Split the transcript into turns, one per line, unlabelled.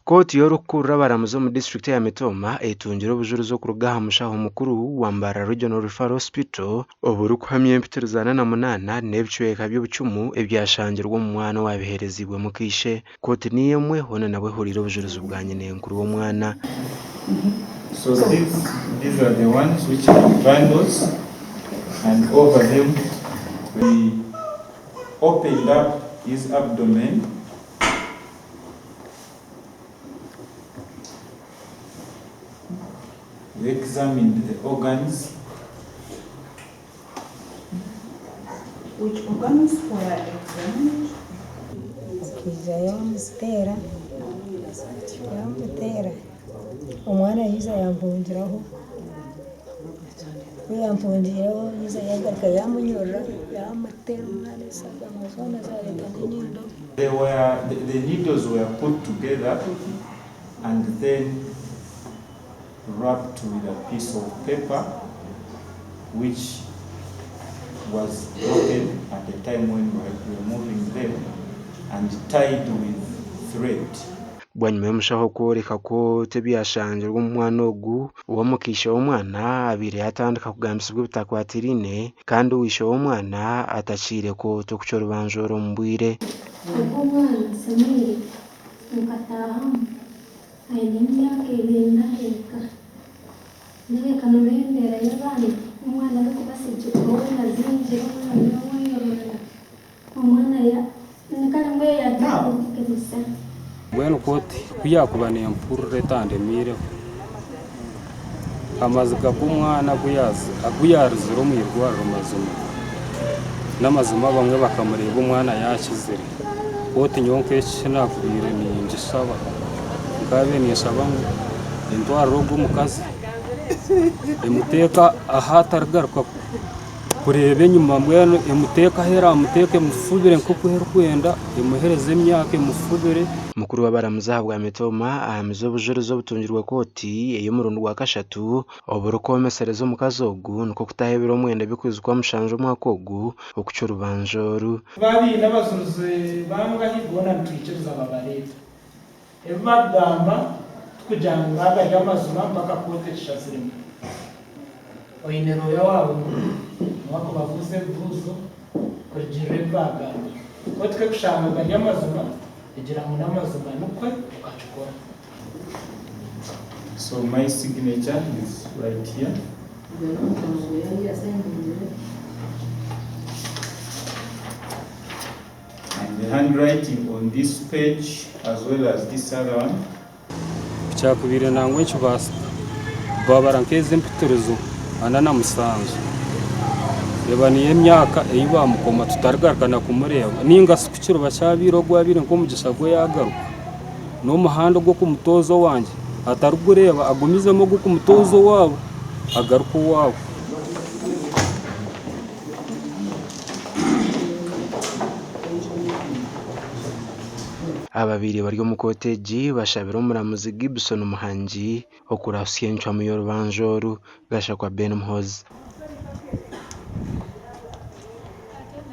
Koti y'orukuru baramuzo mu district ya Mitoma etungira obujulizi okuruga mushaho mukuru wa Mbara Regional Referral Hospital oburukuhamya empitirizana na munana n'ebicweka by'obucumu ebyashangirwa mu mwana wabiherezibwe mu kishe. Koti ni yemwe hona nabwe hurira obujulizi bwa nyine nkuru w'omwana.
So these are the ones which are bundles, and over them we opened up his abdomen. We examined the organs.
Which organs were examined?
Umwana yiza yampungiraho yampungiraho yiza yagaruka yamunyora yamatera umwana isaga amazona za leta n'inyindo.
The needles were put together and then wrapped with a piece of paper which was broken at the time when we were removing them and tied with thread.
Bwanyuma y'omushaho kworeka ko tebyashangirwa omwana ogu uwamukisha w'omwana abire atandika kugambisibwa bitakwatirine kandi uwishe w'omwana atachire ko tokuca orubanza orwo omu bwire.
Omwana Samweli nkatahamu aine emyaka ebiri naheka naheka murembera y'abaana omwana arikubasigirwa wena zingira omwana wayorora omwana nkara mbwe yatakubiza.
Bueno koti kuyakubana empurre tandemire amaziga k'umwana aguyarizira mu irwaro mazima n'amazima bamwe bakamureba umwana yakizire. Koti nyonke kinakubire ninje saba ngabe nisaba intwaro rw'umukazi emuteka ahatargaruka kurebe nyuma mbwene emuteka hera amuteke mufubire nkukuhera kwenda emuhereze emyaka emufubire.
Mukuru w'abaramuza bwa Mitoma ahamiza obujulizi obutungirwe koti ey'omurundi gwa kashatu oburukomesereza omukazi ogu niko kutahebera omwenda bikwizikwa mushanje omwaka ogu okuca orubanza oru.
Babiine abajulizi bangahigona ntwikiriza babareta ebibagamba tukugira ngu bagari amazima mpaka kooti ekishaziremu oine roya wawe niwakubavuza ebibuuzo kurigirira ebibagamba koti kekushanga gari amazima egira ngu n'amazima nukwe ukakikora.
So my signature is right here. And the handwriting on this page as well as this other one.
Cyakubire nangwe ekibasa babarankeze empitirizo anana musanzu yabaniye emyaka eyibamukoma tutargarukana kumureba ninga sikukiro bacyabiro gwabire nkomugisha gwe yagaruka n'omuhanda gwo kumutozo wanje atarugureba agumizemo gwo kumutozo wabo agaruka wabo.
Ababiri bari mu koteji bashabira omuramuzi Gibson Muhangi okurasya enchwa mu y'orubanza oru gasha kwa Ben Muhozi.